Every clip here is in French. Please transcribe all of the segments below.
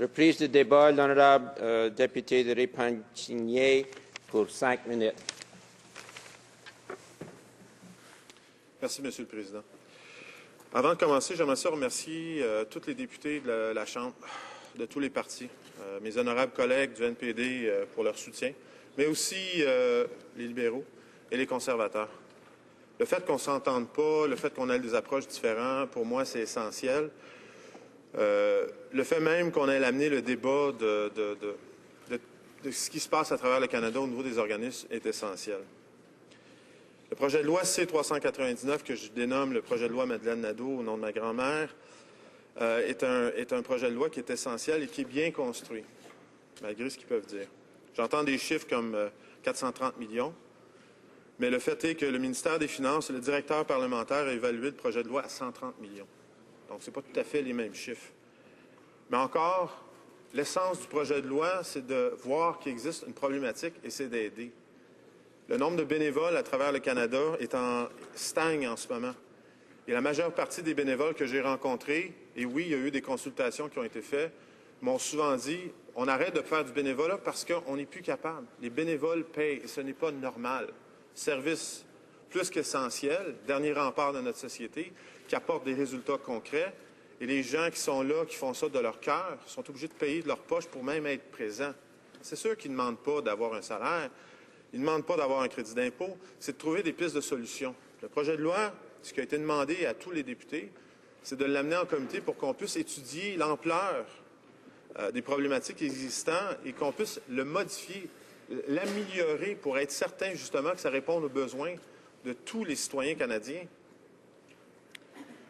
Reprise du débat, l'honorable député de Repentigny pour 5 minutes. Merci, Monsieur le Président. Avant de commencer, j'aimerais remercier tous les députés de la Chambre, de tous les partis, mes honorables collègues du NPD pour leur soutien, mais aussi les libéraux et les conservateurs. Le fait qu'on ne s'entende pas, le fait qu'on ait des approches différentes, pour moi, c'est essentiel. Le fait même qu'on ait amené le débat de ce qui se passe à travers le Canada au niveau des organismes est essentiel. Le projet de loi C-399, que je dénomme le projet de loi Madeleine Nadeau au nom de ma grand-mère, est un projet de loi qui est essentiel et qui est bien construit, malgré ce qu'ils peuvent dire. J'entends des chiffres comme 430 millions, mais le fait est que le ministère des Finances et le directeur parlementaire a évalué le projet de loi à 130 millions. Donc, ce n'est pas tout à fait les mêmes chiffres. Mais encore, l'essence du projet de loi, c'est de voir qu'il existe une problématique et c'est d'aider. Le nombre de bénévoles à travers le Canada stagne en ce moment. Et la majeure partie des bénévoles que j'ai rencontrés, et oui, il y a eu des consultations qui ont été faites, m'ont souvent dit « on arrête de faire du bénévolat parce qu'on n'est plus capable. Les bénévoles payent et ce n'est pas normal. » Service plus qu'essentiel, dernier rempart de notre société, qui apporte des résultats concrets. Et les gens qui sont là, qui font ça de leur cœur, sont obligés de payer de leur poche pour même être présents. C'est sûr qu'ils ne demandent pas d'avoir un salaire, ils ne demandent pas d'avoir un crédit d'impôt, c'est de trouver des pistes de solutions. Le projet de loi, ce qui a été demandé à tous les députés, c'est de l'amener en comité pour qu'on puisse étudier l'ampleur des problématiques existantes et qu'on puisse le modifier, l'améliorer pour être certain justement que ça réponde aux besoins de tous les citoyens canadiens.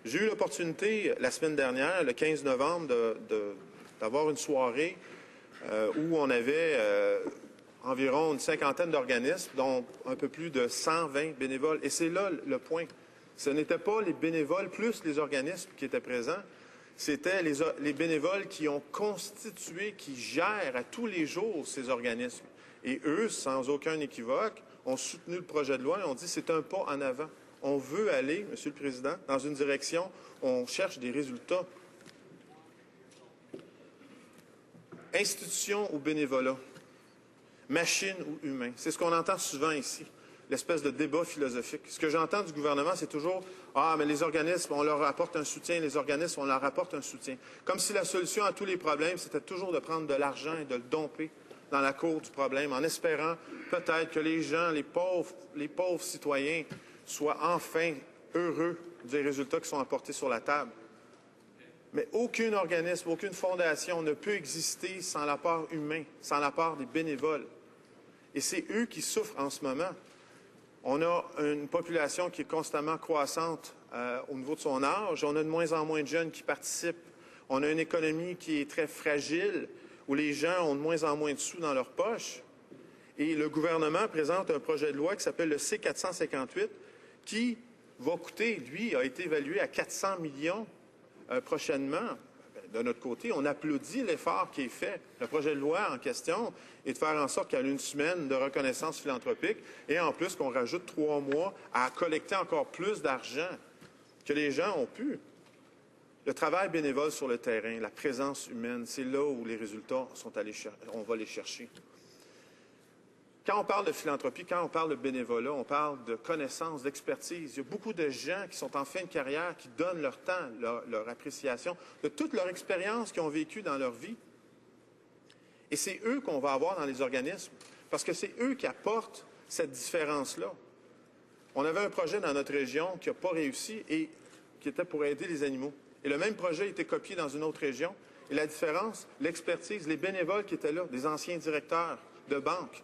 J'ai eu l'opportunité la semaine dernière, le 15 novembre, d'avoir une soirée où on avait environ une cinquantaine d'organismes, dont un peu plus de 120 bénévoles. Et c'est là le point. Ce n'étaient pas les bénévoles plus les organismes qui étaient présents, c'était les bénévoles qui ont constitué, qui gèrent à tous les jours ces organismes. Et eux, sans aucun équivoque, ont soutenu le projet de loi et ont dit que c'est un pas en avant. On veut aller, Monsieur le Président, dans une direction où on cherche des résultats. Institution ou bénévolat, machine ou humain, c'est ce qu'on entend souvent ici, l'espèce de débat philosophique. Ce que j'entends du gouvernement, c'est toujours « Ah, mais les organismes, on leur apporte un soutien, les organismes, on leur apporte un soutien. » Comme si la solution à tous les problèmes, c'était toujours de prendre de l'argent et de le domper dans la cour du problème, en espérant peut-être que les gens, les pauvres citoyens, soient enfin heureux des résultats qui sont apportés sur la table. Mais aucun organisme, aucune fondation ne peut exister sans l'apport humain, sans l'apport des bénévoles. Et c'est eux qui souffrent en ce moment. On a une population qui est constamment croissante au niveau de son âge. On a de moins en moins de jeunes qui participent. On a une économie qui est très fragile, où les gens ont de moins en moins de sous dans leur poche. Et le gouvernement présente un projet de loi qui s'appelle le C-458, qui va coûter, lui, a été évalué à 400 millions prochainement. De notre côté, on applaudit l'effort qui est fait. Le projet de loi en question est de faire en sorte qu'il y ait une semaine de reconnaissance philanthropique et en plus qu'on rajoute 3 mois à collecter encore plus d'argent que les gens ont pu. Le travail bénévole sur le terrain, la présence humaine, c'est là où les résultats sont allés on va les chercher. Quand on parle de philanthropie, quand on parle de bénévolat, on parle de connaissances, d'expertise. Il y a beaucoup de gens qui sont en fin de carrière, qui donnent leur temps, leur appréciation, de toute leur expérience qu'ils ont vécue dans leur vie. Et c'est eux qu'on va avoir dans les organismes, parce que c'est eux qui apportent cette différence-là. On avait un projet dans notre région qui n'a pas réussi et qui était pour aider les animaux. Et le même projet a été copié dans une autre région. Et la différence, l'expertise, les bénévoles qui étaient là, des anciens directeurs de banques,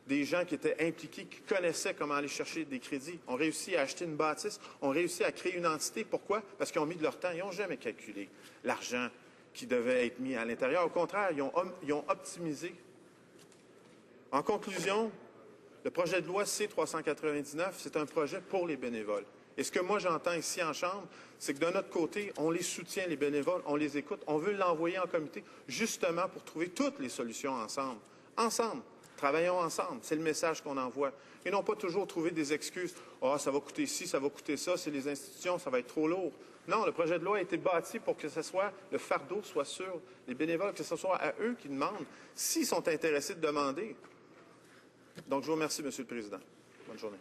des gens qui étaient impliqués, qui connaissaient comment aller chercher des crédits, ont réussi à acheter une bâtisse, ont réussi à créer une entité. Pourquoi? Parce qu'ils ont mis de leur temps. Ils n'ont jamais calculé l'argent qui devait être mis à l'intérieur. Au contraire, ils ont optimisé. En conclusion, le projet de loi C-399, c'est un projet pour les bénévoles. Et ce que moi j'entends ici en Chambre, c'est que de notre côté, on les soutient, les bénévoles, on les écoute, on veut l'envoyer en comité justement pour trouver toutes les solutions ensemble. Ensemble. Travaillons ensemble. C'est le message qu'on envoie. Et non pas toujours trouver des excuses. « Ah, ça va coûter ci, ça va coûter ça, c'est les institutions, ça va être trop lourd. » Non, le projet de loi a été bâti pour que le fardeau soit sur les bénévoles, que ce soit à eux qui demandent, s'ils sont intéressés de demander. Donc, je vous remercie, M. le Président. Bonne journée.